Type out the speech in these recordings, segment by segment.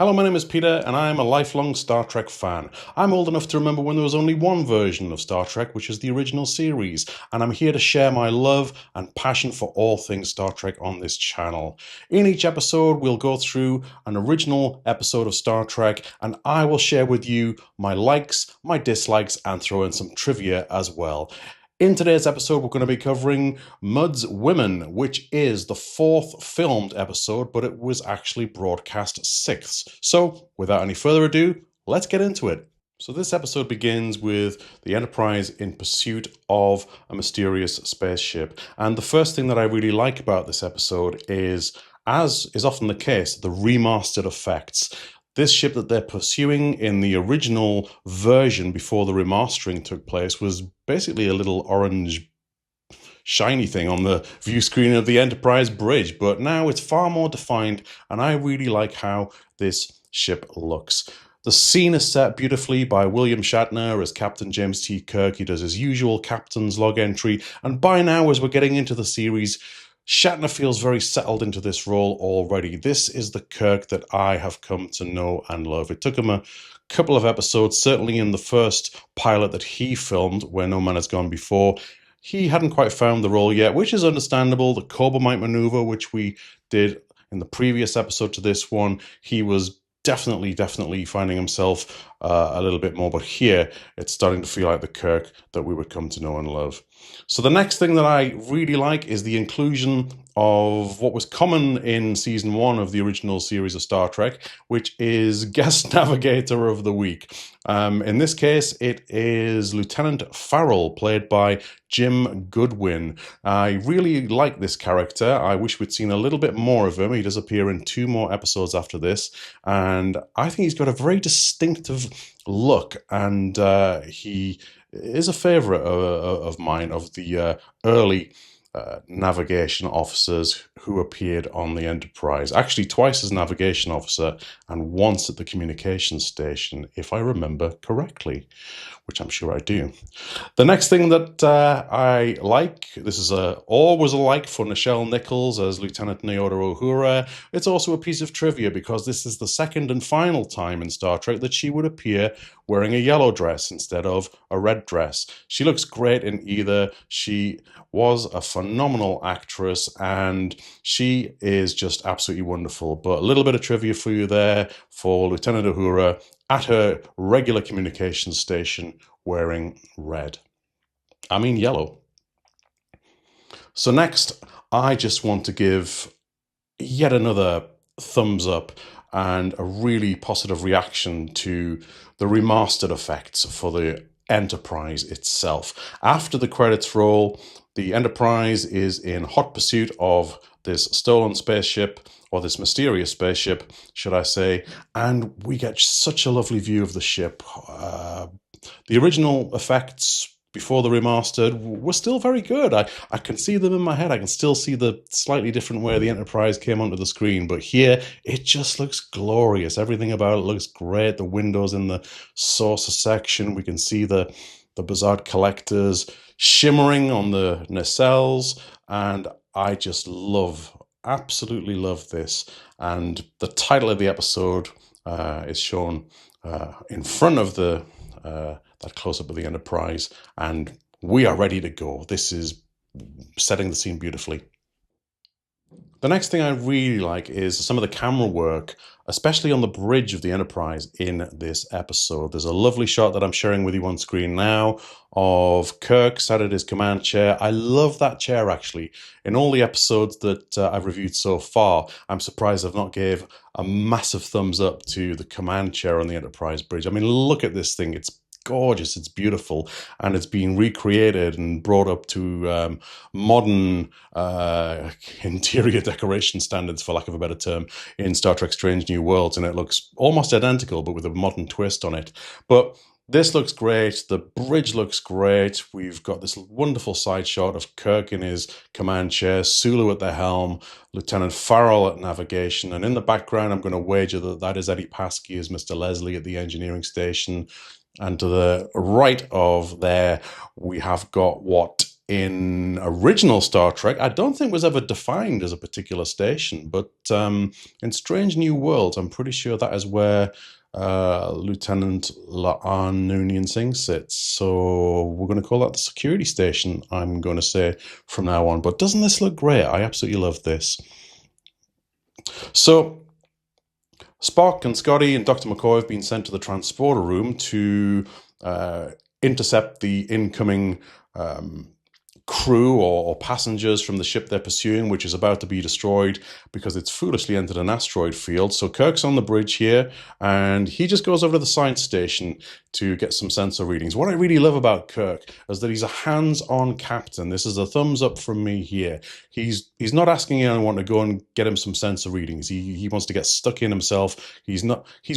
Hello, my name is Peter, and I'm a lifelong Star Trek fan. I'm old enough to remember when there was only one version of Star Trek, which is the original series, and I'm here to share my love and passion for all things Star Trek on this channel. In each episode, we'll go through an original episode of Star Trek, and I will share with you my likes, my dislikes, and throw in some trivia as well. In today's episode, we're going to be covering Mudd's Women, which is the fourth filmed episode, but it was actually broadcast sixth. So, without any further ado, let's get into it. So this episode begins with the Enterprise in pursuit of a mysterious spaceship. And the first thing that I really like about this episode is, as is often the case, the remastered effects. This ship that they're pursuing in the original version before the remastering took place was basically a little orange shiny thing on the view screen of the Enterprise bridge, but now it's far more defined, and I really like how this ship looks. The scene is set beautifully by William Shatner as Captain James T. Kirk. He does his usual captain's log entry, and by now, as we're getting into the series, Shatner feels very settled into this role already. This is the Kirk that I have come to know and love. It took him a couple of episodes, certainly in the first pilot that he filmed, Where No Man Has Gone Before. He hadn't quite found the role yet, which is understandable. The Corbomite maneuver, which we did in the previous episode to this one, he was definitely finding himself a little bit more, but here it's starting to feel like the Kirk that we would come to know and love. So the next thing that I really like is the inclusion of what was common in season 1 of the original series of Star Trek, which is guest navigator of the week. In this case, it is Lieutenant Farrell, played by Jim Goodwin. I really like this character. I wish we'd seen a little bit more of him. He does appear in 2 more episodes after this, and I think he's got a very distinctive look, and he is a favorite of mine, of the early navigation officers who appeared on the Enterprise. Actually, twice as navigation officer and once at the communications station, if I remember correctly, which I'm sure I do. The next thing that I like, this is always a like for Nichelle Nichols as Lieutenant Nyota Uhura. It's also a piece of trivia because this is the second and final time in Star Trek that she would appear wearing a yellow dress instead of a red dress. She looks great in either. She was a phenomenal actress, and she is just absolutely wonderful. But a little bit of trivia for you there for Lieutenant Uhura at her regular communications station wearing red. I mean yellow. So next, I just want to give yet another thumbs up and a really positive reaction to the remastered effects for the Enterprise itself. After the credits roll, the Enterprise is in hot pursuit of this stolen spaceship, or this mysterious spaceship, should I say, and we get such a lovely view of the ship. The original effects before the remastered were still very good. I can see them in my head. I can still see the slightly different way the Enterprise came onto the screen, but here it just looks glorious. Everything about it looks great. The windows in the saucer section, we can see the Bizarre collectors shimmering on the nacelles, and I just absolutely love this. And the title of the episode is shown in front of that close-up of the Enterprise, and we are ready to go. This is setting the scene beautifully. The next thing I really like is some of the camera work, especially on the bridge of the Enterprise in this episode. There's a lovely shot that I'm sharing with you on screen now of Kirk sat at his command chair. I love that chair, actually. In all the episodes that I've reviewed so far, I'm surprised I've not gave a massive thumbs up to the command chair on the Enterprise bridge. I mean, look at this thing. It's gorgeous, it's beautiful, and it's being recreated and brought up to modern interior decoration standards, for lack of a better term, in Star Trek Strange New Worlds, and it looks almost identical but with a modern twist on it. But this looks great, the bridge looks great. We've got this wonderful side shot of Kirk in his command chair, Sulu at the helm, Lieutenant Farrell at navigation, and in the background I'm going to wager that is Eddie Paskey as Mr. Leslie at the engineering station. And to the right of there, we have got what in original Star Trek, I don't think was ever defined as a particular station, but in Strange New Worlds, I'm pretty sure that is where Lieutenant La'an Noonien Singh sits. So we're going to call that the security station, I'm going to say from now on. But doesn't this look great? I absolutely love this. So Spock and Scotty and Dr. McCoy have been sent to the transporter room to intercept the incoming crew or passengers from the ship they're pursuing, which is about to be destroyed because it's foolishly entered an asteroid field. So Kirk's on the bridge here, and he just goes over to the science station to get some sensor readings. What I really love about Kirk is that he's a hands-on captain. This is a thumbs up from me here. He's not asking anyone to go and get him some sensor readings. He wants to get stuck in himself. He's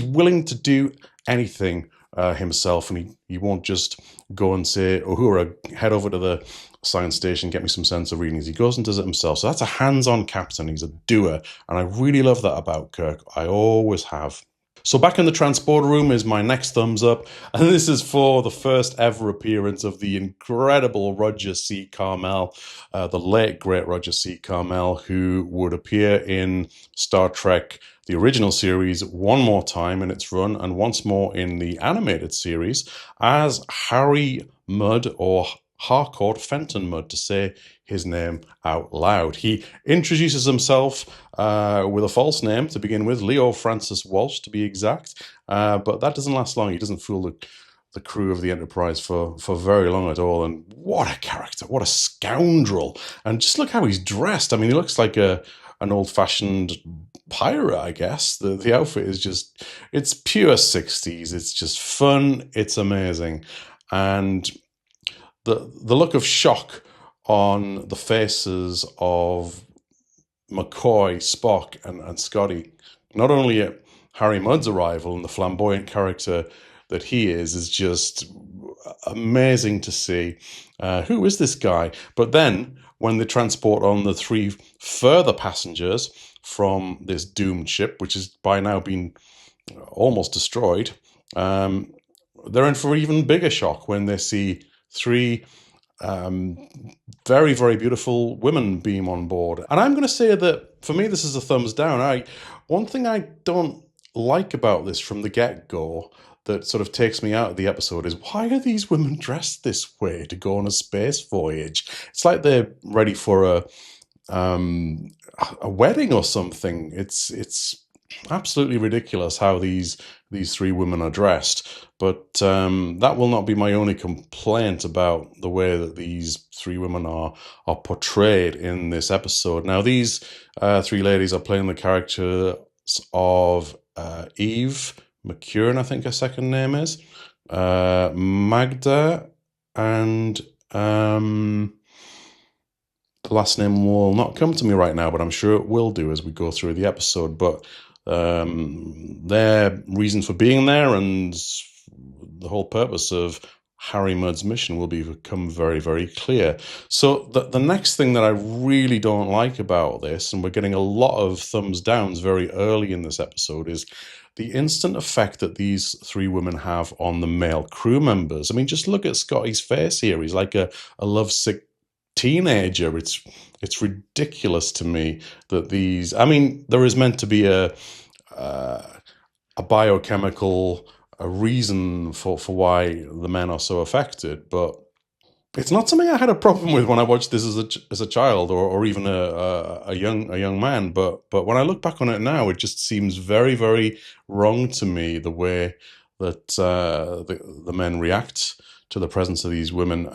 willing to do anything himself, and he won't just go and say, Uhura, head over to the science station, get me some sensor readings. He goes and does it himself. So that's a hands-on captain. He's a doer, and I really love that about Kirk. I always have. So back in the transporter room is my next thumbs up, and this is for the first ever appearance of the incredible Roger C. Carmel, the late great Roger C. Carmel, who would appear in Star Trek, the original series, one more time in its run, and once more in the animated series as Harry Mudd, or Harcourt Fenton Mudd, to say his name out loud. He introduces himself with a false name to begin with, Leo Francis Walsh to be exact, but that doesn't last long. He doesn't fool the crew of the Enterprise for very long at all. And what a character, what a scoundrel. And just look how he's dressed. I mean, he looks like an old-fashioned pirate, I guess. The outfit is just, it's pure 60s. It's just fun. It's amazing. And the look of shock on the faces of McCoy, Spock, and Scotty, not only at Harry Mudd's arrival and the flamboyant character that he is just amazing to see. Who is this guy? But then when they transport on the 3 further passengers from this doomed ship, which has by now been almost destroyed, they're in for even bigger shock when they see 3 very, very beautiful women beam on board. And I'm going to say that for me, this is a thumbs down. One thing I don't like about this from the get-go that sort of takes me out of the episode is, why are these women dressed this way to go on a space voyage? It's like they're ready for a wedding or something. It's absolutely ridiculous how these 3 women are dressed. But that will not be my only complaint about the way that these 3 women are portrayed in this episode. Now, these 3 ladies are playing the characters of Eve McCurran, I think her second name is, Magda, and the last name will not come to me right now, but I'm sure it will do as we go through the episode. But their reasons for being there and the whole purpose of Harry Mudd's mission will become very, very clear. So the next thing that I really don't like about this, and we're getting a lot of thumbs downs very early in this episode, is the instant effect that these 3 women have on the male crew members. I mean, just look at Scotty's face here. He's like a lovesick teenager. It's ridiculous to me that these, I mean, there is meant to be a biochemical reason for why the men are so affected, but it's not something I had a problem with when I watched this as a child or even a young man. But when I look back on it now, it just seems very, very wrong to me, the way that the men react to the presence of these women,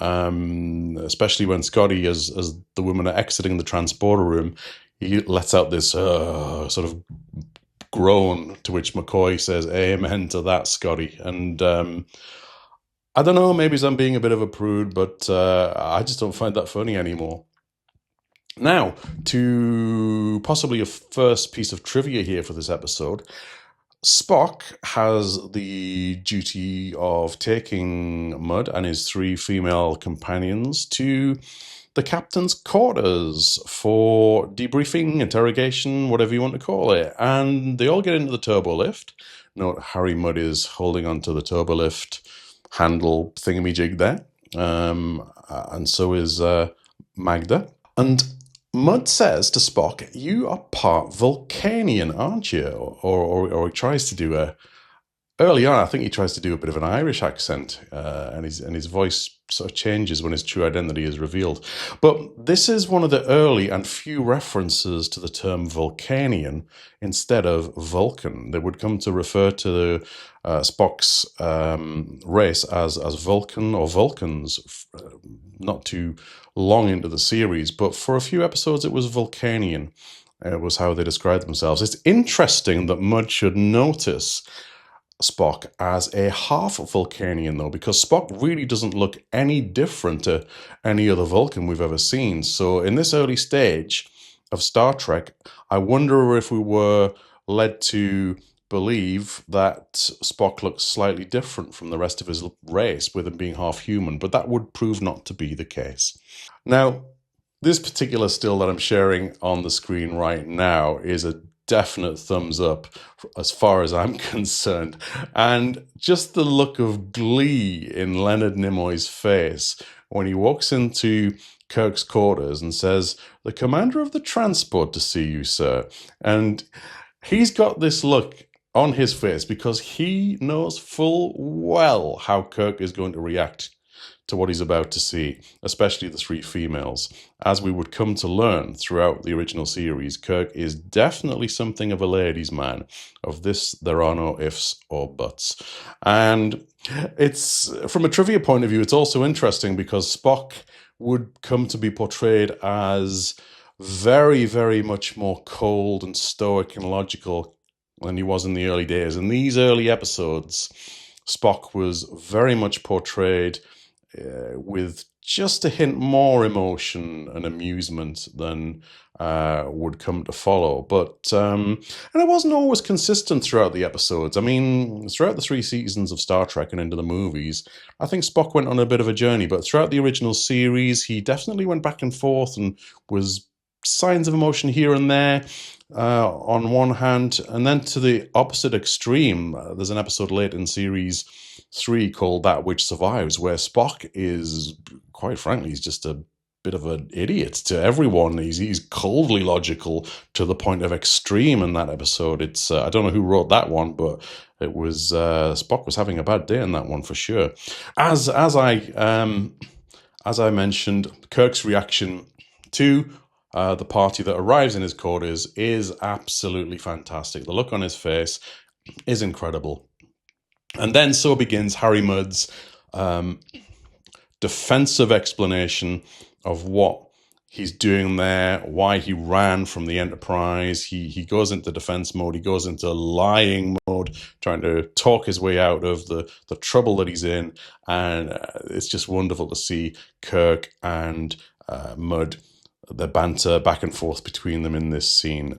especially when Scotty, as the women are exiting the transporter room, he lets out this sort of groan, to which McCoy says, "Amen to that, Scotty." And I don't know, maybe I'm being a bit of a prude, but I just don't find that funny anymore. Now, to possibly a first piece of trivia here for this episode, Spock has the duty of taking Mudd and his 3 female companions to the captain's quarters for debriefing, interrogation, whatever you want to call it. And they all get into the turbo lift. Note Harry Mudd is holding onto the turbo lift handle thingamajig there. and so is Magda. And Mudd says to Spock, "You are part Vulcanian, aren't you?" Or he tries to do a early on. I think he tries to do a bit of an Irish accent, and his voice sort of changes when his true identity is revealed. But this is one of the early and few references to the term Vulcanian instead of Vulcan. They would come to refer to Spock's race as Vulcan or Vulcans, not too long into the series, but for a few episodes it was Vulcanian. It was how they described themselves. It's interesting that Mudd should notice Spock as a half Vulcanian, though, because Spock really doesn't look any different to any other Vulcan we've ever seen. So in this early stage of Star Trek, I wonder if we were led to believe that Spock looks slightly different from the rest of his race, with him being half human, but that would prove not to be the case. Now, this particular still that I'm sharing on the screen right now is a definite thumbs up as far as I'm concerned. And just the look of glee in Leonard Nimoy's face when he walks into Kirk's quarters and says, "The commander of the transport to see you, sir." And he's got this look on his face because he knows full well how Kirk is going to react to what he's about to see, especially the three females. As we would come to learn throughout the original series, Kirk is definitely something of a ladies' man. Of this, there are no ifs or buts. And it's, from a trivia point of view, it's also interesting because Spock would come to be portrayed as very, very much more cold and stoic and logical than he was in the early days. In these early episodes, Spock was very much portrayed with just a hint more emotion and amusement than would come to follow. But and it wasn't always consistent throughout the episodes. I mean, throughout the 3 seasons of Star Trek and into the movies, I think Spock went on a bit of a journey. But throughout the original series, he definitely went back and forth and was signs of emotion here and there. On one hand, and then to the opposite extreme, there's an episode late in series 3 called That Which Survives, where Spock is, quite frankly, he's just a bit of an idiot to everyone. He's coldly logical to the point of extreme in that episode. It's I don't know who wrote that one, but it was Spock was having a bad day in that one for sure. As I mentioned, Kirk's reaction to the party that arrives in his quarters is absolutely fantastic. The look on his face is incredible. And then so begins Harry Mudd's defensive explanation of what he's doing there, why he ran from the Enterprise. He goes into defense mode, he goes into lying mode, trying to talk his way out of the trouble that he's in. And it's just wonderful to see Kirk and Mudd, the banter back and forth between them in this scene.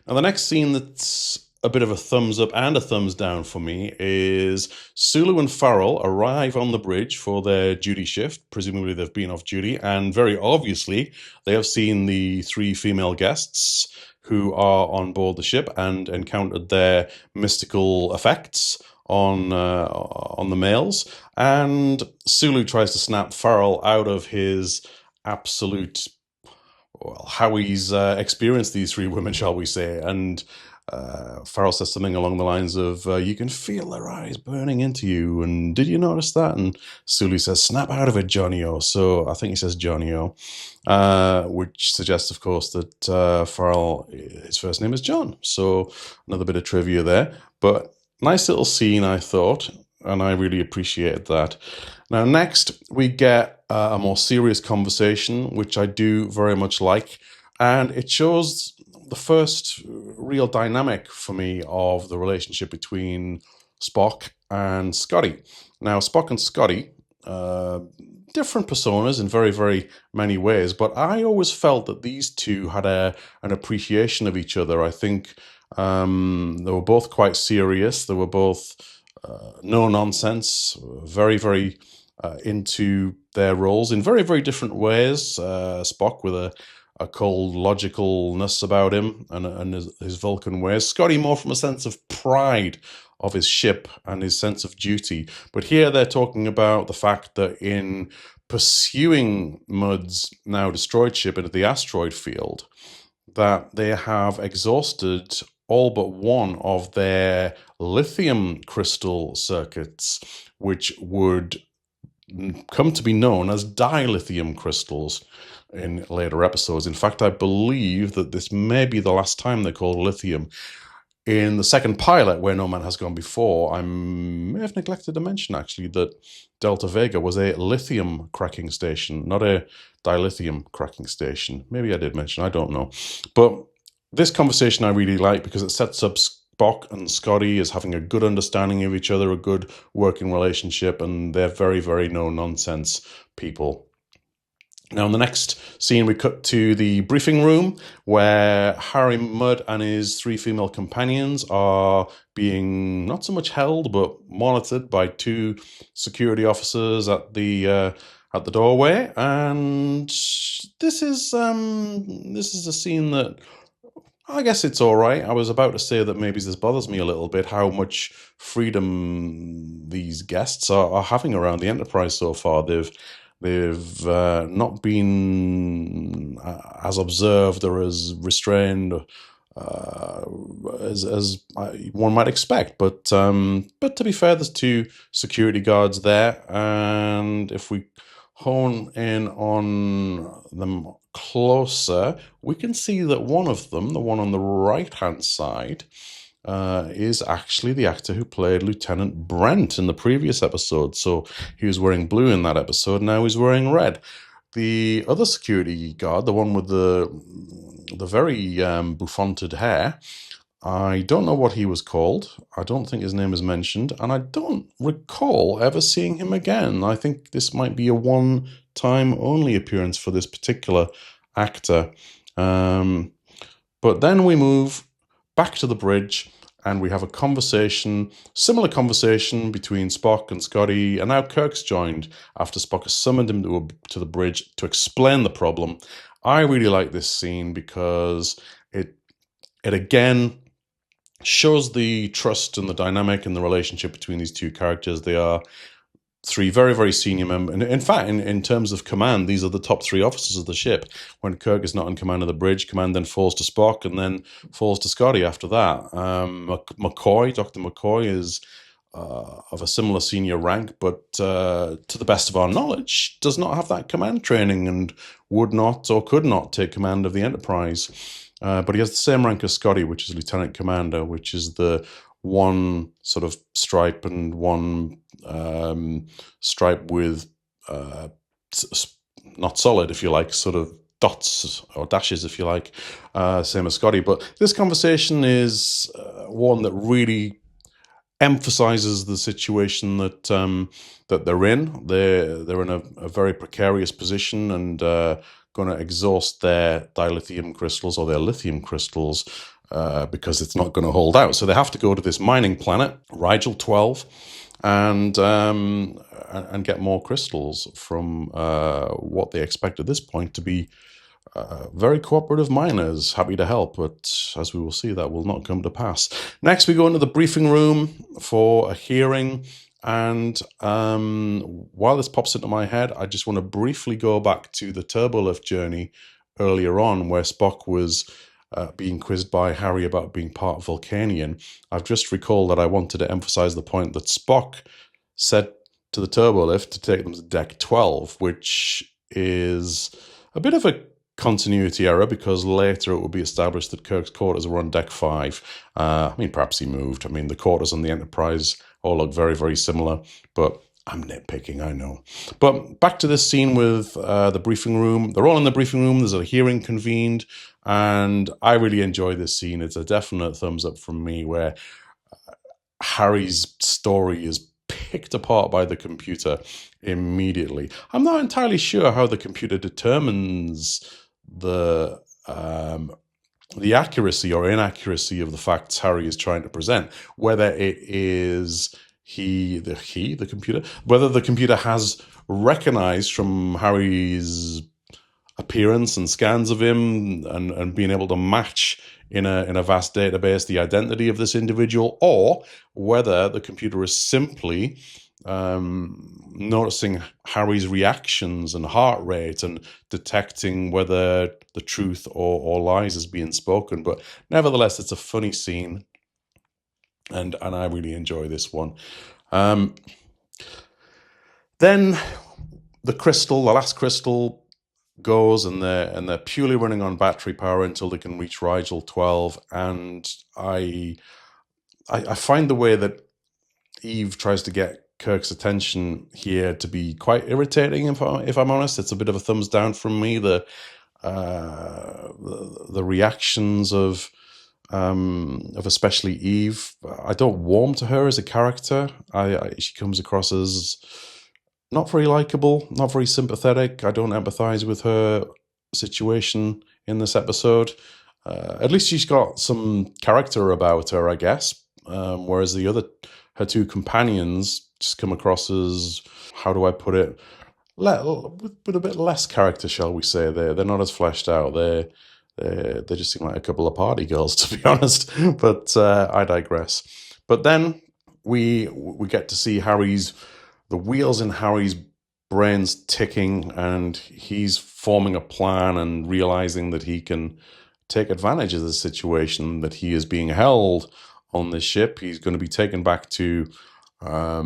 Now, the next scene that's a bit of a thumbs up and a thumbs down for me is Sulu and Farrell arrive on the bridge for their duty shift. Presumably they've been off duty, and very obviously they have seen the 3 female guests who are on board the ship and encountered their mystical effects on the males. And Sulu tries to snap Farrell out of his absolute, well, how he's experienced these 3 women, shall we say. And Farrell says something along the lines of, "You can feel their eyes burning into you, and did you notice that?" And Sulu says, "Snap out of it, Johnny-O." So I think he says Johnny-O, which suggests, of course, that Farrell, his first name is John. So another bit of trivia there. But nice little scene, I thought, and I really appreciated that. Now, next, we get a more serious conversation, which I do very much like, and it shows the first real dynamic for me of the relationship between Spock and Scotty. Now, Spock and Scotty, different personas in very, very many ways, but I always felt that these two had an appreciation of each other. I think they were both quite serious. They were both no nonsense, very, very into their roles in very, very different ways. Spock with a cold logicalness about him and his Vulcan ways. Scotty more from a sense of pride of his ship and his sense of duty. But here they're talking about the fact that in pursuing Mudd's now destroyed ship into the asteroid field, that they have exhausted all but one of their lithium crystal circuits, which would come to be known as dilithium crystals in later episodes. In fact, I believe that this may be the last time they're called lithium. In the second pilot, Where No Man Has Gone Before, I may have neglected to mention, actually, that Delta Vega was a lithium cracking station, not a dilithium cracking station. Maybe I did mention, I don't know. But this conversation I really like because it sets up Spock and Scotty as having a good understanding of each other, a good working relationship, and they're very, very no-nonsense people. Now, in the next scene, we cut to the briefing room where Harry Mudd and his 3 female companions are being not so much held, but monitored by 2 security officers at the doorway. And this is a scene that I guess it's all right. I was about to say that maybe this bothers me a little bit, how much freedom these guests are having around the Enterprise so far. They've not been as observed or as restrained as one might expect. But to be fair, there's 2 security guards there, and if we hone in on them closer, we can see that one of them, the one on the right-hand side, is actually the actor who played Lieutenant Brent in the previous episode. So he was wearing blue in that episode, now he's wearing red. The other security guard, the one with the very bouffanted hair, I don't know what he was called. I don't think his name is mentioned, and I don't recall ever seeing him again. I think this might be a one-time only appearance for this particular actor. But then we move back to the bridge, and we have a conversation, similar conversation between Spock and Scotty, and now Kirk's joined after Spock has summoned him to the bridge to explain the problem. I really like this scene because it again shows the trust and the dynamic and the relationship between these 2 characters. They are 3 very, very senior members. In fact, in terms of command, these are the top 3 officers of the ship. When Kirk is not in command of the bridge, command then falls to Spock and then falls to Scotty after that. Dr. McCoy is of a similar senior rank, but to the best of our knowledge, does not have that command training and would not or could not take command of the Enterprise. But he has the same rank as Scotty, which is Lieutenant Commander, which is the one sort of stripe and one stripe with not solid, if you like, sort of dots or dashes, if you like, same as Scotty. But this conversation is one that really emphasizes the situation that that they're in. They're in a very precarious position and going to exhaust their dilithium crystals or their lithium crystals because it's not going to hold out. So they have to go to this mining planet, Rigel 12, and get more crystals from what they expect at this point to be very cooperative miners, happy to help, but as we will see, that will not come to pass. Next, we go into the briefing room for a hearing, and while this pops into my head, I just want to briefly go back to the turbolift journey earlier on, where Spock was being quizzed by Harry about being part Vulcanian. I've just recalled that I wanted to emphasize the point that Spock said to the turbolift to take them to deck 12, which is a bit of a continuity error because later it will be established that Kirk's quarters were on deck 5. I mean, perhaps he moved. I mean, the quarters on the Enterprise all look very, very similar, but I'm nitpicking, I know. But back to this scene with the briefing room. They're all in the briefing room. There's a hearing convened, and I really enjoy this scene. It's a definite thumbs up from me, where Harry's story is picked apart by the computer immediately. I'm not entirely sure how the computer determines the accuracy or inaccuracy of the facts Harry is trying to present, whether it is the computer, whether the computer has recognized from Harry's appearance and scans of him and being able to match in a vast database the identity of this individual, or whether the computer is simply noticing Harry's reactions and heart rate and detecting whether the truth or lies is being spoken. But nevertheless, it's a funny scene, and I really enjoy this one. Then the last crystal goes, and they're purely running on battery power until they can reach Rigel 12. And I find the way that Eve tries to get Kirk's attention here to be quite irritating. If I'm honest, it's a bit of a thumbs down from me. The reactions of especially Eve, I don't warm to her as a character. She comes across as not very likable, not very sympathetic. I don't empathize with her situation in this episode. At least she's got some character about her, I guess. Whereas her two companions just come across as, how do I put it, with a bit less character, shall we say. They're not as fleshed out. They just seem like a couple of party girls, to be honest. But I digress. But then we get to see the wheels in Harry's brain's ticking, and he's forming a plan and realizing that he can take advantage of the situation, that he is being held on this ship. He's going to be taken back to a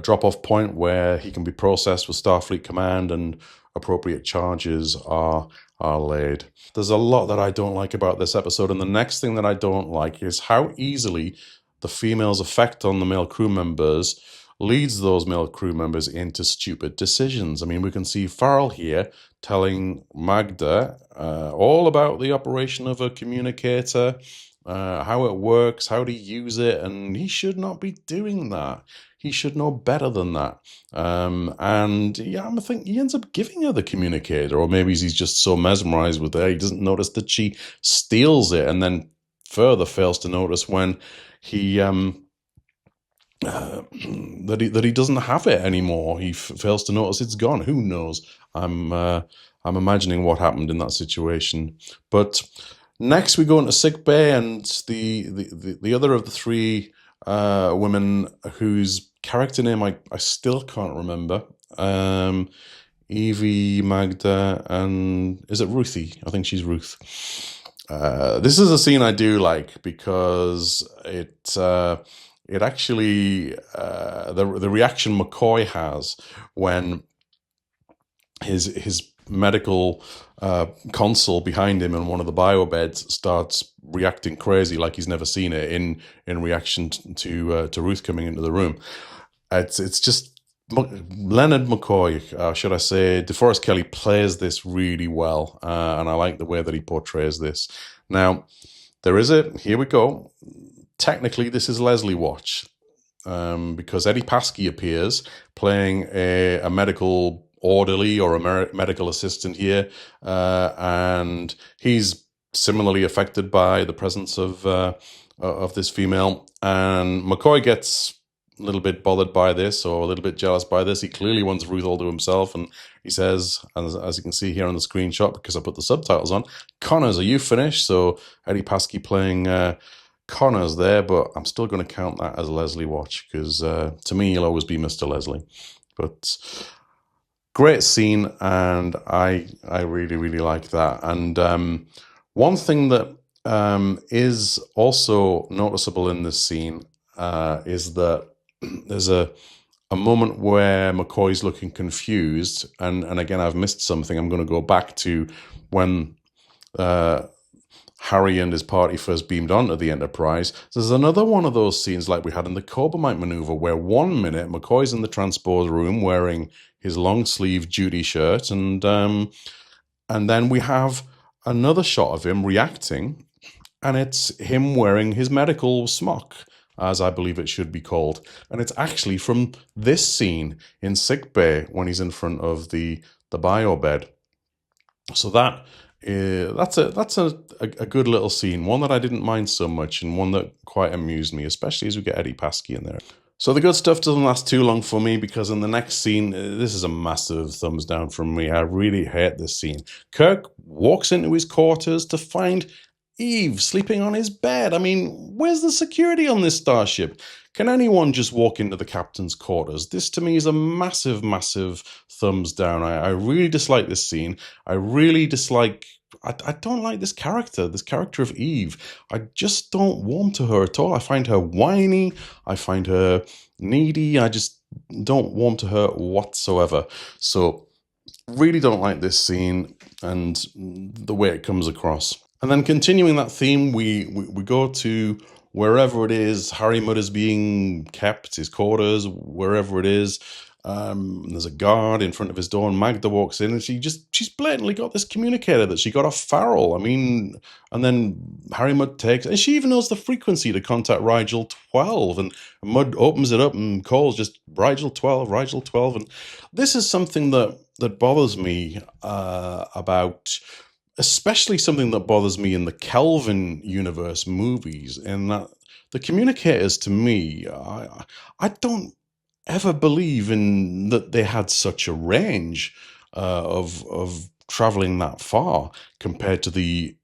drop-off point where he can be processed with Starfleet Command and appropriate charges are laid. There's a lot that I don't like about this episode, and the next thing that I don't like is how easily the female's effect on the male crew members leads those male crew members into stupid decisions. I mean, we can see Farrell here telling Magda all about the operation of a communicator, how it works, how to use it, and he should not be doing that. He should know better than that. And yeah, I think he ends up giving her the communicator, or maybe he's just so mesmerized with her, he doesn't notice that she steals it, and then further fails to notice when he that he doesn't have it anymore. He fails to notice it's gone. Who knows? I'm imagining what happened in that situation. But next we go into sick bay, and the other of the three women whose character name I still can't remember. Evie, Magda, and is it Ruthie? I think she's Ruth. This is a scene I do like because it actually the reaction McCoy has when his medical console behind him in one of the bio beds starts reacting crazy like he's never seen it in reaction to Ruth coming into the room. It's just Leonard McCoy, should I say, DeForest Kelley plays this really well, and I like the way that he portrays this. Now, here we go. Technically, this is Leslie Watch, because Eddie Paskey appears playing a medical orderly or a medical assistant here, and he's similarly affected by the presence of this female. And McCoy gets a little bit bothered by this, or a little bit jealous by this. He clearly wants Ruth all to himself, and he says, as you can see here on the screenshot, because I put the subtitles on, "Connors, are you finished?" So Eddie Paskey playing Connors there, but I'm still going to count that as Leslie Watch, because to me he'll always be Mr. Leslie. But great scene, and I really, really like that. And one thing that is also noticeable in this scene is that there's a moment where McCoy's looking confused, and again, I've missed something. I'm going to go back to when Harry and his party first beamed onto the Enterprise. There's another one of those scenes like we had in the Corbomite maneuver, where 1 minute McCoy's in the transport room wearing his long sleeve duty shirt, and then we have another shot of him reacting, and it's him wearing his medical smock, as I believe it should be called. And it's actually from this scene in sickbay when he's in front of the bio bed. So that's a good little scene, one that I didn't mind so much, and one that quite amused me, especially as we get Eddie Paskey in there. So the good stuff doesn't last too long for me, because in the next scene, this is a massive thumbs down from me. I really hate this scene. Kirk walks into his quarters to find Eve sleeping on his bed. I mean, where's the security on this starship? Can anyone just walk into the captain's quarters? This to me is a massive, massive thumbs down. I really dislike this scene. I really dislike. I don't like this character of Eve. I just don't warm to her at all. I find her whiny. I find her needy. I just don't warm to her whatsoever. So, really don't like this scene and the way it comes across. And then continuing that theme, we go to wherever it is Harry Mudd is being kept, his quarters, wherever it is. There's a guard in front of his door, and Magda walks in, and she's blatantly got this communicator that she got off Farrell. I mean, and then Harry Mudd takes, and she even knows the frequency to contact Rigel 12, and Mudd opens it up and calls just Rigel 12, Rigel 12, and this is something that bothers me about. Especially something that bothers me in the Kelvin universe movies, in that the communicators, to me, I don't ever believe in that they had such a range of traveling that far compared to the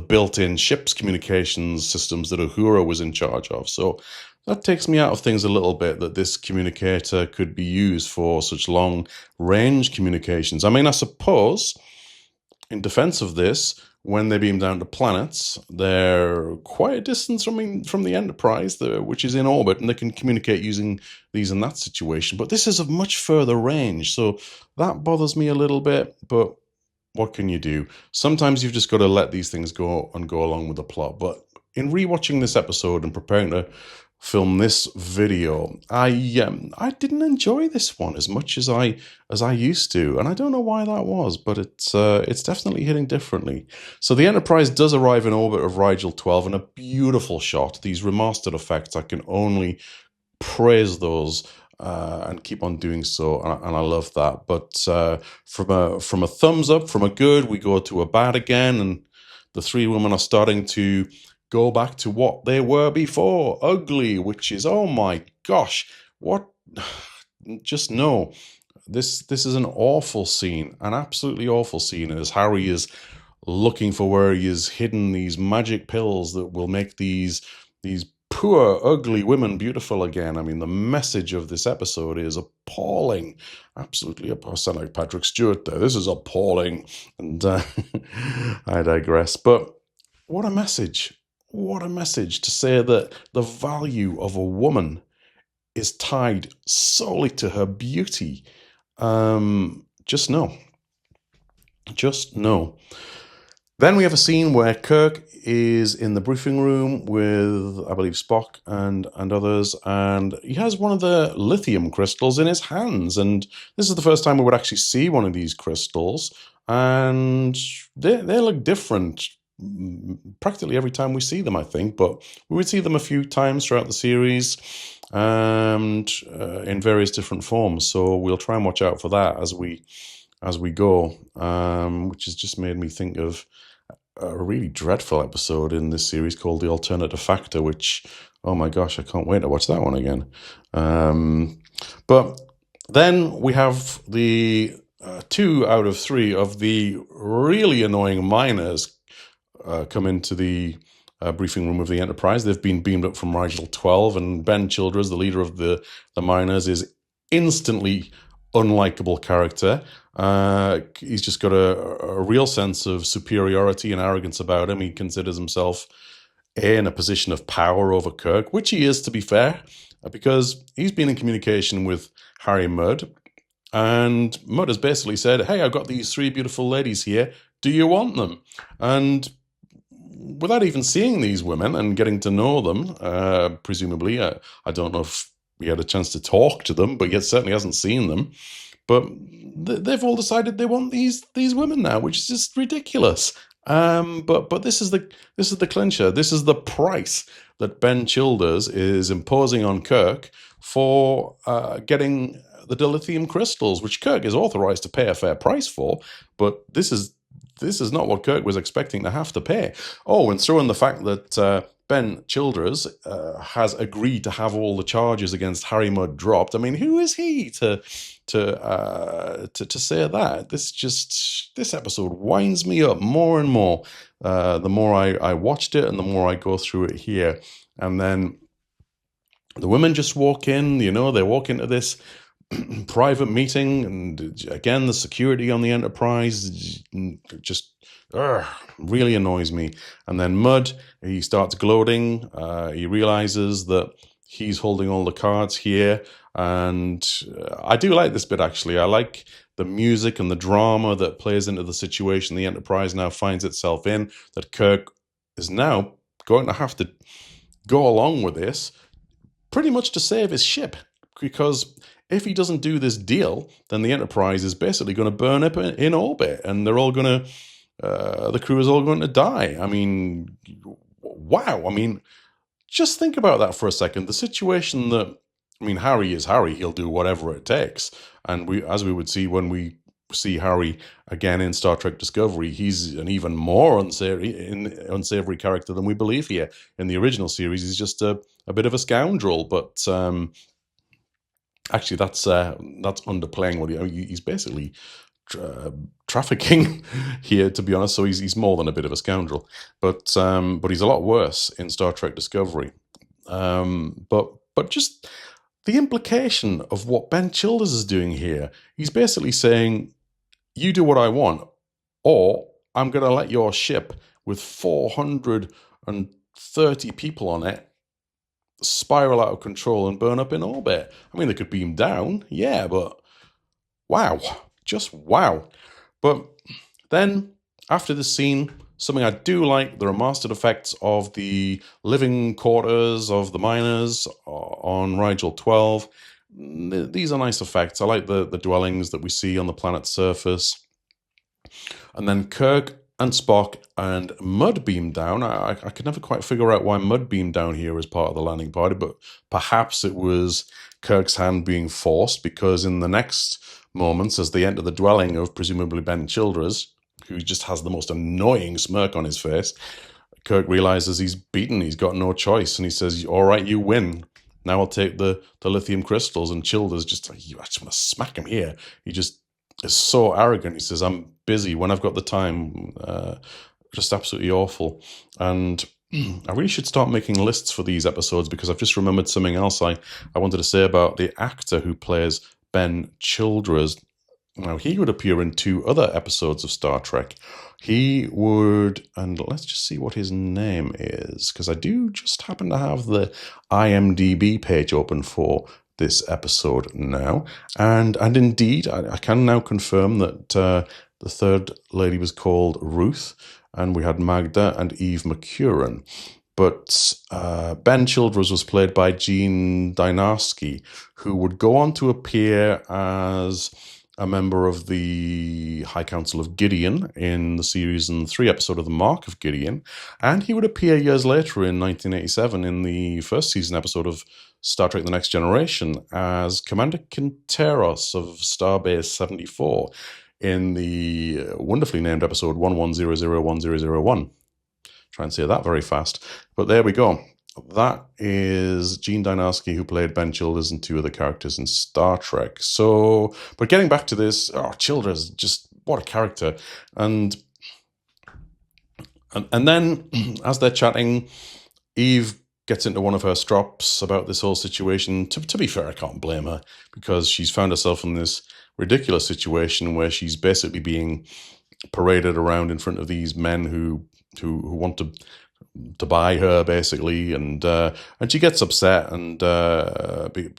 built-in ship's communications systems that Uhura was in charge of. So that takes me out of things a little bit, that this communicator could be used for such long range communications. I mean, I suppose, in defense of this, when they beam down to planets, they're quite a distance from the Enterprise, which is in orbit, and they can communicate using these in that situation. But this is of much further range, so that bothers me a little bit, but what can you do? Sometimes you've just got to let these things go and go along with the plot. But in rewatching this episode and preparing to film this video, I didn't enjoy this one as much as I used to, and I don't know why that was, but it's definitely hitting differently. So the Enterprise does arrive in orbit of Rigel 12 in a beautiful shot. These remastered effects, I can only praise those and keep on doing so, and I love that. But from a thumbs up, from a good, we go to a bad again, and the three women are starting to go back to what they were before, ugly, which is, oh my gosh, what? Just no. This is an awful scene, an absolutely awful scene, as Harry is looking for where he has hidden these magic pills that will make these poor, ugly women beautiful again. I mean, the message of this episode is appalling. Absolutely appalling. I sound like Patrick Stewart there. This is appalling. And I digress. But what a message. What a message to say that the value of a woman is tied solely to her beauty. Just no. Just no. Then we have a scene where Kirk is in the briefing room with, I believe, Spock and others, and he has one of the lithium crystals in his hands. And this is the first time we would actually see one of these crystals, and they look different practically every time we see them, I think, but we would see them a few times throughout the series and in various different forms. So we'll try and watch out for that as we go, which has just made me think of a really dreadful episode in this series called The Alternative Factor, which, oh my gosh, I can't wait to watch that one again. But then we have the 2 out of 3 of the really annoying miners come into the briefing room of the Enterprise. They've been beamed up from Rigel 12, and Ben Childress, the leader of the miners, is instantly unlikable character. He's just got a real sense of superiority and arrogance about him. He considers himself in a position of power over Kirk, which he is, to be fair, because he's been in communication with Harry Mudd, and Mudd has basically said, hey, I've got these 3 beautiful ladies here. Do you want them? And without even seeing these women and getting to know them, presumably, I don't know if we had a chance to talk to them, but yet certainly hasn't seen them. But they've all decided they want these women now, which is just ridiculous. But this is the clincher. This is the price that Ben Childers is imposing on Kirk for getting the dilithium crystals, which Kirk is authorized to pay a fair price for. But this is not what Kirk was expecting to have to pay. Oh, and throw in the fact that Ben Childers has agreed to have all the charges against Harry Mudd dropped. I mean, who is he to say that? This episode winds me up more and more. The more I watched it, and the more I go through it here, and then the women just walk in. They walk into this private meeting, and again, the security on the Enterprise just really annoys me. And then Mudd, he starts gloating. He realizes that he's holding all the cards here, and I do like this bit, actually. I like the music and the drama that plays into the situation the Enterprise now finds itself in, that Kirk is now going to have to go along with this pretty much to save his ship, because if he doesn't do this deal, then the Enterprise is basically going to burn up in orbit, and they're all going to, the crew is all going to die. I mean, wow. I mean, just think about that for a second. The situation that, Harry is Harry. He'll do whatever it takes. And as we would see when we see Harry again in Star Trek Discovery, he's an even more unsavory character than we believe here. In the original series, he's just a bit of a scoundrel, but actually that's underplaying what he's basically trafficking here, to be honest. So he's more than a bit of a scoundrel, but he's a lot worse in Star Trek Discovery. But just the implication of what Ben Childers is doing here, he's basically saying, you do what I want, or I'm going to let your ship with 430 people on it spiral out of control and burn up in orbit. I mean, they could beam down, yeah, but wow, just wow. But then, after this scene, something I do like, the remastered effects of the living quarters of the miners on Rigel 12. These are nice effects. I like the dwellings that we see on the planet's surface. And then Kirk and Spock and Mudd beam down. I could never quite figure out why Mudd beamed down here as part of the landing party, but perhaps it was Kirk's hand being forced, because in the next moments, as they enter the dwelling of presumably Ben Childers, who just has the most annoying smirk on his face, Kirk realizes he's beaten, he's got no choice, and he says, all right, you win. Now I'll take the lithium crystals. And Childers just, I just want to smack him here. He just is so arrogant. He says, I'm busy when I've got the time. Just absolutely awful. And I really should start making lists for these episodes, because I've just remembered something else I wanted to say about the actor who plays Ben Childers. Now, he would appear in 2 other episodes of Star Trek. He would, and let's just see what his name is, because I do just happen to have the IMDb page open for this episode now. And indeed, I can now confirm that the third lady was called Ruth, and we had Magda and Eve McCurran. But Ben Childers was played by Gene Dynarski, who would go on to appear as a member of the High Council of Gideon in the season 3 episode of The Mark of Gideon. And he would appear years later in 1987 in the first season episode of Star Trek The Next Generation as Commander Quinteros of Starbase 74 in the wonderfully named episode 11001001. Try and say that very fast. But there we go. That is Gene Dynarski, who played Ben Childers and 2 other characters in Star Trek. So, but getting back to this, Childers, just what a character. And then, as they're chatting, Eve gets into one of her strops about this whole situation. To be fair, I can't blame her, because she's found herself in this ridiculous situation where she's basically being paraded around in front of these men who want to buy her, basically, and she gets upset, and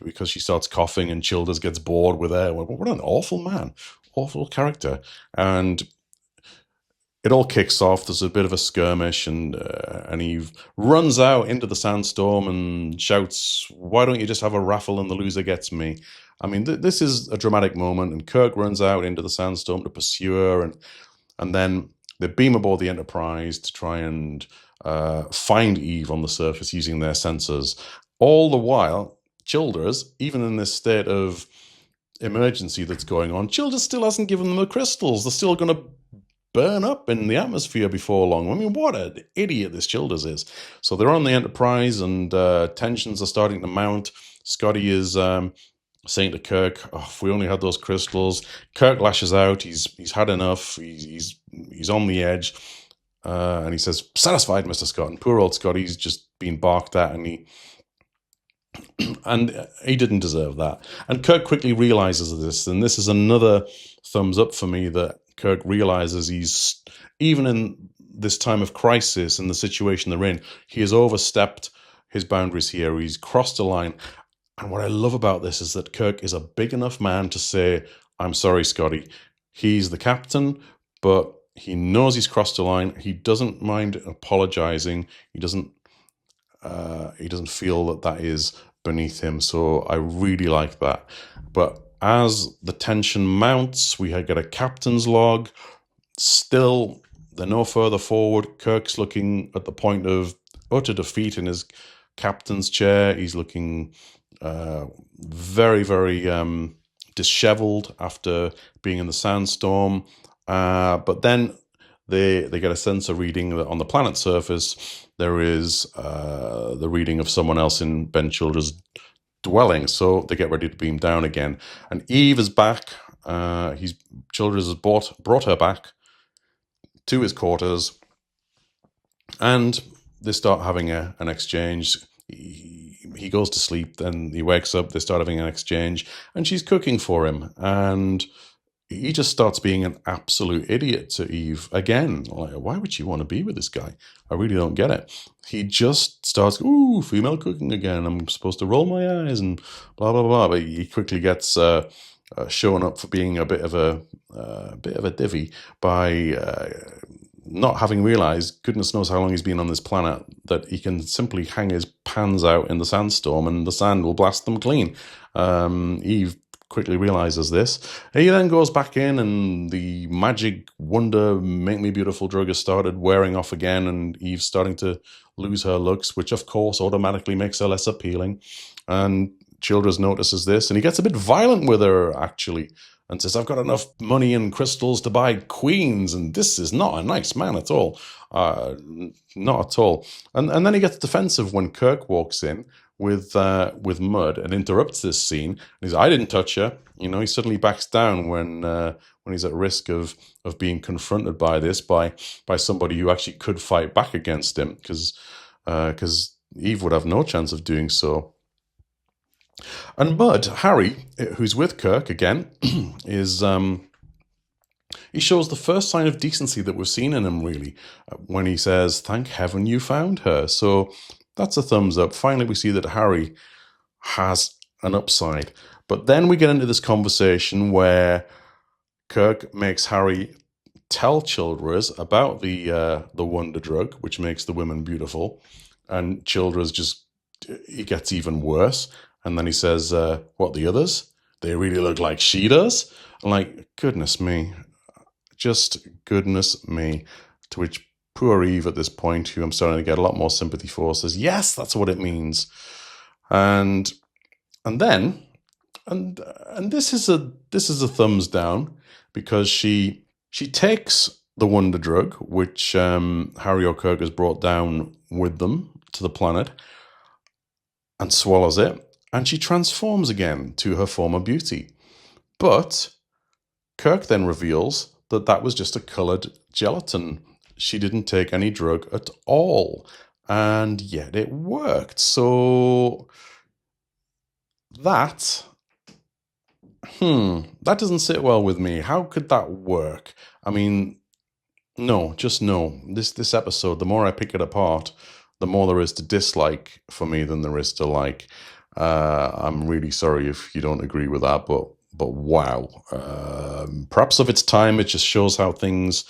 because she starts coughing, and Childers gets bored with her. What an awful man, awful character. And it all kicks off. There's a bit of a skirmish, and Eve runs out into the sandstorm and shouts, "Why don't you just have a raffle and the loser gets me?" I mean, this is a dramatic moment, and Kirk runs out into the sandstorm to pursue her, and then they beam aboard the Enterprise to try and find Eve on the surface using their sensors. All the while, Childers, even in this state of emergency that's going on, Childers still hasn't given them the crystals. They're still going to burn up in the atmosphere before long. I mean, what an idiot this Childers is. So they're on the Enterprise, and tensions are starting to mount. Scotty is saying to Kirk, "Oh, if we only had those crystals." Kirk lashes out. He's had enough. He's on the edge, and he says, "Satisfied, Mr. Scott." And poor old Scotty's just been barked at, and he didn't deserve that. And Kirk quickly realizes this, and this is another thumbs up for me, that Kirk realizes he's, even in this time of crisis and the situation they're in, he has overstepped his boundaries here. He's crossed a line. And what I love about this is that Kirk is a big enough man to say, "I'm sorry, Scotty." He's the captain, but he knows he's crossed a line. He doesn't mind apologizing. He doesn't feel that is beneath him. So I really like that. But as the tension mounts, we get a captain's log. Still, they're no further forward. Kirk's looking at the point of utter defeat in his captain's chair. He's looking very, very disheveled after being in the sandstorm. But then they get a sensor reading that on the planet's surface there is the reading of someone else in Ben Childers' dwelling. So they get ready to beam down again. And Eve is back. Childers has brought her back to his quarters, and they start having an exchange. He goes to sleep, then he wakes up, they start having an exchange, and she's cooking for him, and he just starts being an absolute idiot to Eve again. Like, why would she want to be with this guy? I really don't get it. He just starts, "Ooh, female cooking again. I'm supposed to roll my eyes," and blah blah blah. But he quickly gets shown up for being a bit of a divvy by not having realized, goodness knows how long he's been on this planet, that he can simply hang his pans out in the sandstorm and the sand will blast them clean. Eve quickly realizes this. He then goes back in, and the magic wonder make me beautiful drug has started wearing off again, and Eve's starting to lose her looks, which of course automatically makes her less appealing. And Childers notices this, and he gets a bit violent with her, actually, and says, "I've got enough money and crystals to buy queens, and this is not a nice man at all." Not at all. And then he gets defensive when Kirk walks in with Mud and interrupts this scene. And he's, "I didn't touch her." He suddenly backs down when he's at risk of being confronted by this by somebody who actually could fight back against him, because Eve would have no chance of doing so. And Mud, Harry, who's with Kirk again, is he shows the first sign of decency that we've seen in him, really, when he says, "Thank heaven you found her." So that's a thumbs up. Finally, we see that Harry has an upside. But then we get into this conversation where Kirk makes Harry tell Childers about the wonder drug, which makes the women beautiful. And Childers he gets even worse. And then he says, "What, the others? They really look like she does?" I'm like, goodness me. Just goodness me. To which poor Eve at this point, who I'm starting to get a lot more sympathy for, says, "Yes, that's what it means." And then this is a thumbs down, because she takes the wonder drug, which Harry or Kirk has brought down with them to the planet, and swallows it. And she transforms again to her former beauty. But Kirk then reveals that was just a coloured gelatin. She didn't take any drug at all. And yet it worked. So that doesn't sit well with me. How could that work? I mean, no, just no. This episode, the more I pick it apart, the more there is to dislike for me than there is to like. I'm really sorry if you don't agree with that, but wow. Perhaps of its time, it just shows how things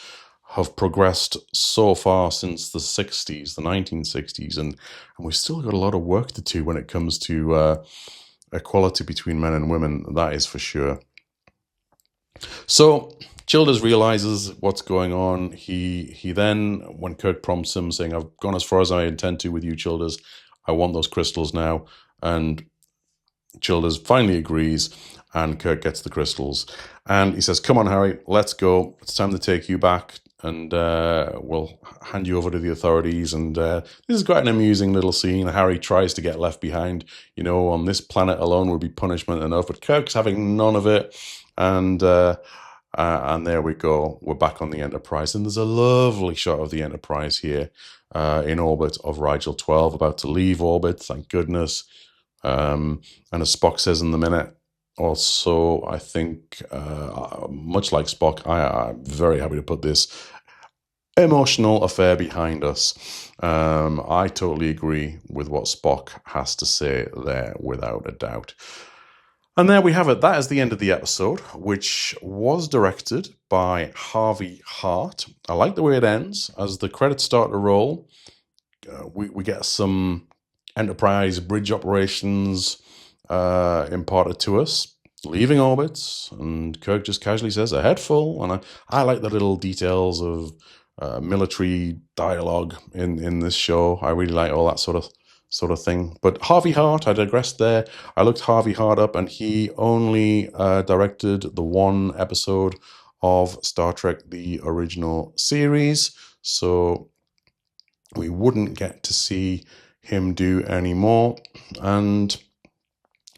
have progressed so far since the 60s, the 1960s, and we've still got a lot of work to do when it comes to equality between men and women, that is for sure. So Childers realizes what's going on. He then, when Kirk prompts him, saying, "I've gone as far as I intend to with you, Childers. I want those crystals now." And Childers finally agrees, and Kirk gets the crystals. And he says, "Come on, Harry, let's go. It's time to take you back and we'll hand you over to the authorities. And this is quite an amusing little scene. Harry tries to get left behind. You know, on this planet alone would be punishment enough, but Kirk's having none of it. And there we go. We're back on the Enterprise, and there's a lovely shot of the Enterprise here in orbit of Rigel 12, about to leave orbit. Thank goodness. And as Spock says in the minute, also, I think, much like Spock, I'm very happy to put this emotional affair behind us. I totally agree with what Spock has to say there, without a doubt. And there we have it. That is the end of the episode, which was directed by Harvey Hart. I like the way it ends. As the credits start to roll, we get some Enterprise bridge operations imparted to us, leaving orbits, and Kirk just casually says, "Ahead full." And I like the little details of military dialogue in this show. I really like all that sort of thing. But Harvey Hart, I digressed there. I looked Harvey Hart up, and he only directed the one episode of Star Trek, the original series. So we wouldn't get to see him do any more. And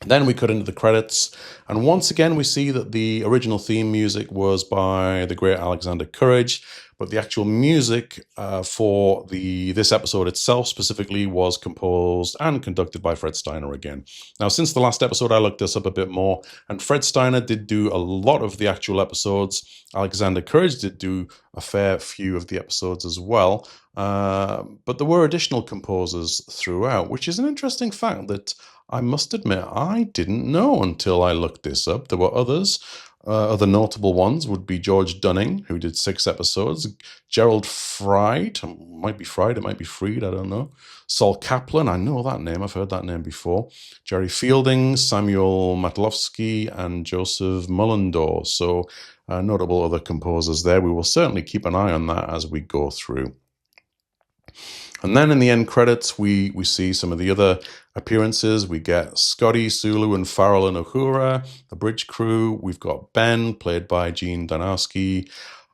then we cut into the credits, and once again we see that the original theme music was by the great Alexander Courage, but the actual music for this episode itself specifically was composed and conducted by Fred Steiner again. Now, since the last episode, I looked this up a bit more, and Fred Steiner did do a lot of the actual episodes. Alexander Courage did do a fair few of the episodes as well, but there were additional composers throughout, which is an interesting fact that I must admit I didn't know until I looked this up. There were others. Other notable ones would be George Dunning, who did 6 episodes. Gerald Fried, it might be Fried, it might be Freed, I don't know. Sol Kaplan, I know that name, I've heard that name before. Jerry Fielding, Samuel Matlovsky, and Joseph Mullendore. So notable other composers there. We will certainly keep an eye on that as we go through. And then in the end credits, we see some of the other appearances. We get Scotty, Sulu, and Farrell and Uhura, the bridge crew. We've got Ben, played by Gene Danowski.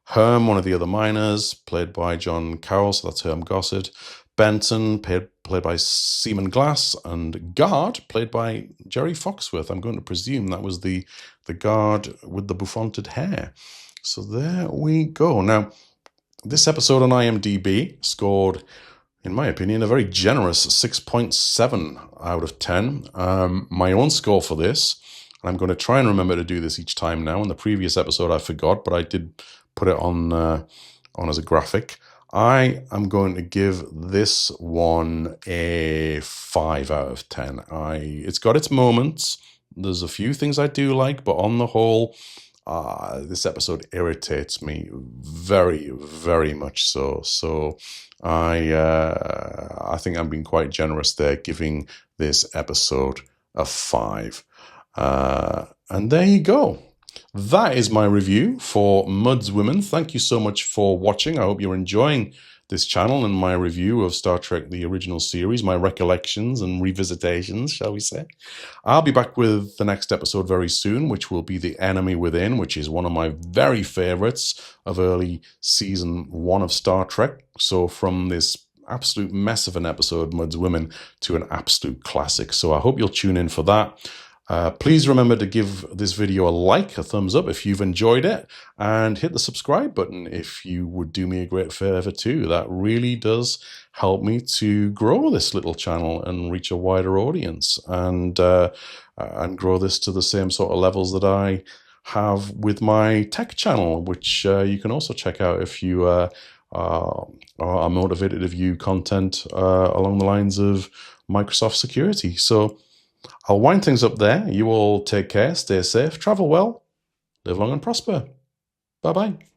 Herm, one of the other miners, played by John Carroll, so that's Herm Gossett. Benton, played by Seaman Glass. And Guard, played by Jerry Foxworth. I'm going to presume that was the guard with the bouffanted hair. So there we go. Now, this episode on IMDb scored, in my opinion, a very generous 6.7 out of 10. My own score for this, and I'm going to try and remember to do this each time now. In the previous episode, I forgot, but I did put it on as a graphic. I am going to give this one a 5 out of 10. It's got its moments. There's a few things I do like, but on the whole, this episode irritates me very, very much so. So I think I'm being quite generous there, giving this episode a 5. And there you go. That is my review for Mud's Women. Thank you so much for watching. I hope you're enjoying this channel and my review of Star Trek, the original series, my recollections and revisitations, shall we say. I'll be back with the next episode very soon, which will be The Enemy Within, which is one of my very favorites of early season 1 of Star Trek. So from this absolute mess of an episode, Mud's Women, to an absolute classic. So I hope you'll tune in for that. Please remember to give this video a like, a thumbs up if you've enjoyed it, and hit the subscribe button if you would do me a great favor too. That really does help me to grow this little channel and reach a wider audience, and grow this to the same sort of levels that I have with my tech channel, which you can also check out if you are motivated to view content along the lines of Microsoft security. So I'll wind things up there. You all take care, stay safe, travel well, live long and prosper. Bye-bye.